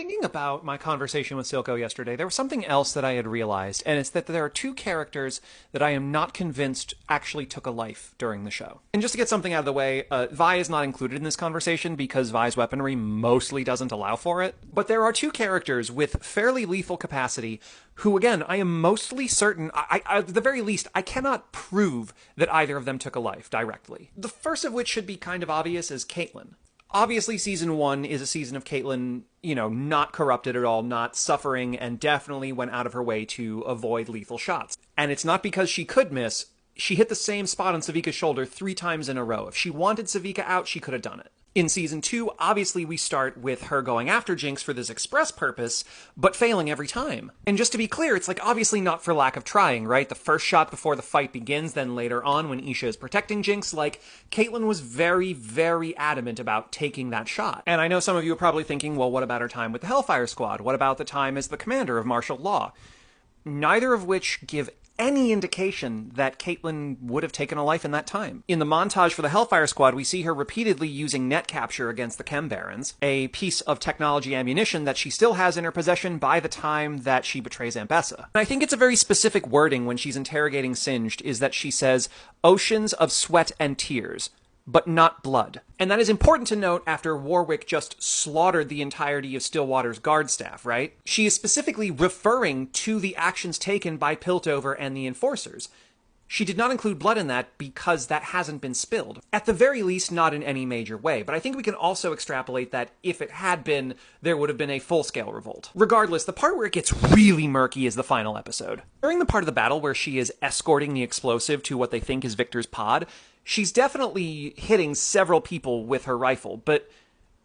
Thinking about my conversation with Silco yesterday, there was something else that I had realized, and it's that there are two characters that I am not convinced actually took a life during the show. And just to get something out of the way, Vi is not included in this conversation because Vi's weaponry mostly doesn't allow for it. But there are two characters with fairly lethal capacity who, again, I am mostly certain, at the very least, I cannot prove that either of them took a life directly. The first of which should be kind of obvious is Caitlyn. Obviously, season 1 is a season of Caitlyn, not corrupted at all, not suffering, and definitely went out of her way to avoid lethal shots. And it's not because she could miss. She hit the same spot on Savika's shoulder 3 times in a row. If she wanted Savika out, she could have done it. In season 2, obviously we start with her going after Jinx for this express purpose, but failing every time. And just to be clear, it's obviously not for lack of trying, right? The first shot before the fight begins, then later on when Isha is protecting Jinx, Caitlyn was very, very adamant about taking that shot. And I know some of you are probably thinking, well, what about her time with the Hellfire Squad? What about the time as the commander of martial law? Neither of which give any indication that Caitlyn would have taken a life in that time. In the montage for the Hellfire Squad, we see her repeatedly using net capture against the Chem Barons, a piece of technology ammunition that she still has in her possession by the time that she betrays Ambessa. And I think it's a very specific wording when she's interrogating Singed, is that she says, "oceans of sweat and tears, but not blood." And that is important to note after Warwick just slaughtered the entirety of Stillwater's guard staff, right? She is specifically referring to the actions taken by Piltover and the Enforcers. She did not include blood in that because that hasn't been spilled. At the very least, not in any major way. But I think we can also extrapolate that if it had been, there would have been a full-scale revolt. Regardless, the part where it gets really murky is the final episode. During the part of the battle where she is escorting the explosive to what they think is Victor's pod, she's definitely hitting several people with her rifle, but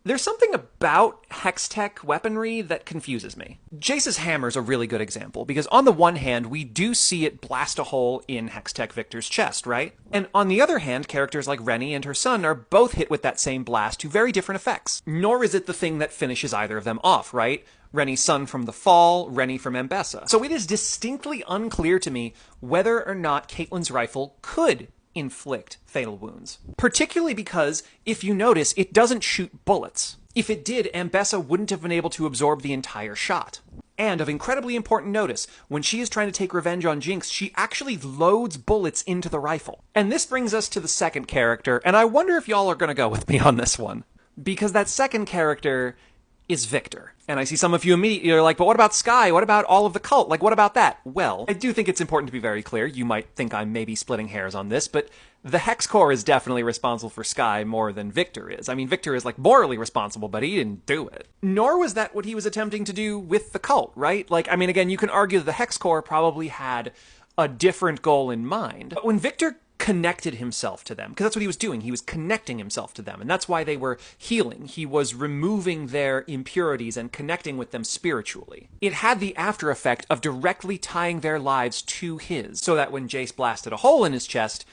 there's something about Hextech weaponry that confuses me. Jace's hammer's a really good example, because on the one hand, we do see it blast a hole in Hextech Victor's chest, right? And on the other hand, characters like Rennie and her son are both hit with that same blast to very different effects. Nor is it the thing that finishes either of them off, right? Rennie's son from the fall, Rennie from Ambessa. So it is distinctly unclear to me whether or not Caitlyn's rifle could inflict fatal wounds. Particularly because, if you notice, it doesn't shoot bullets. If it did, Ambessa wouldn't have been able to absorb the entire shot. And of incredibly important notice, when she is trying to take revenge on Jinx, she actually loads bullets into the rifle. And this brings us to the second character, and I wonder if y'all are gonna go with me on this one. Because that second character is Victor. And I see some of you immediately are like, but what about Skye? What about all of the cult? What about that? Well, I do think it's important to be very clear. You might think I'm maybe splitting hairs on this, but the Hex Corps is definitely responsible for Skye more than Victor is. I mean, Victor is morally responsible, but he didn't do it. Nor was that what he was attempting to do with the cult, right? Again, you can argue that the Hex Corps probably had a different goal in mind. But when Victor connected himself to them, because that's what he was doing. He was connecting himself to them, and that's why they were healing. He was removing their impurities and connecting with them spiritually. It had the after effect of directly tying their lives to his, so that when Jace blasted a hole in his chest,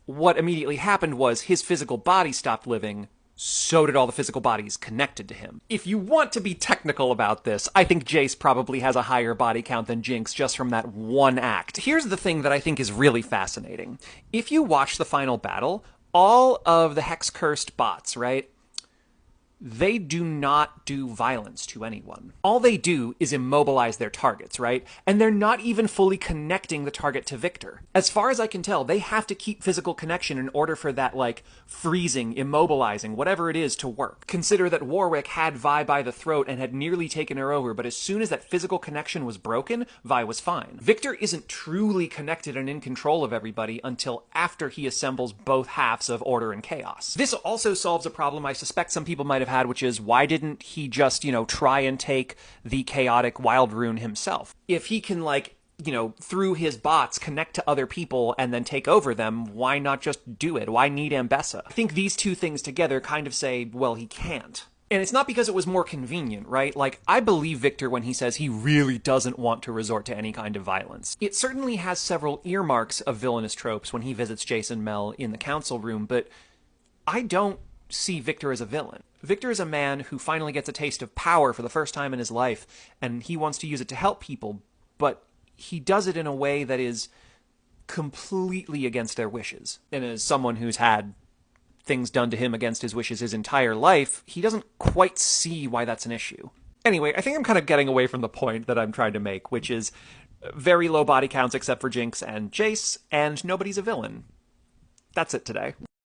what immediately happened was his physical body stopped living, so did all the physical bodies connected to him. If you want to be technical about this, I think Jace probably has a higher body count than Jinx just from that one act. Here's the thing that I think is really fascinating. If you watch the final battle, all of the Hex-cursed bots, right? They do not do violence to anyone. All they do is immobilize their targets, right? And they're not even fully connecting the target to Victor. As far as I can tell, they have to keep physical connection in order for that, freezing, immobilizing, whatever it is to work. Consider that Warwick had Vi by the throat and had nearly taken her over, but as soon as that physical connection was broken, Vi was fine. Victor isn't truly connected and in control of everybody until after he assembles both halves of order and chaos. This also solves a problem I suspect some people might have had, which is, why didn't he just, try and take the chaotic wild rune himself? If he can, through his bots, connect to other people and then take over them, why not just do it? Why need Ambessa? I think these two things together kind of say, well, he can't. And it's not because it was more convenient, right? I believe Victor when he says he really doesn't want to resort to any kind of violence. It certainly has several earmarks of villainous tropes when he visits Jason Mel in the council room, but I don't see Victor as a villain. Victor is a man who finally gets a taste of power for the first time in his life, and he wants to use it to help people, but he does it in a way that is completely against their wishes. And as someone who's had things done to him against his wishes his entire life, he doesn't quite see why that's an issue. Anyway, I think I'm kind of getting away from the point that I'm trying to make, which is very low body counts except for Jinx and Jace, and nobody's a villain. That's it today.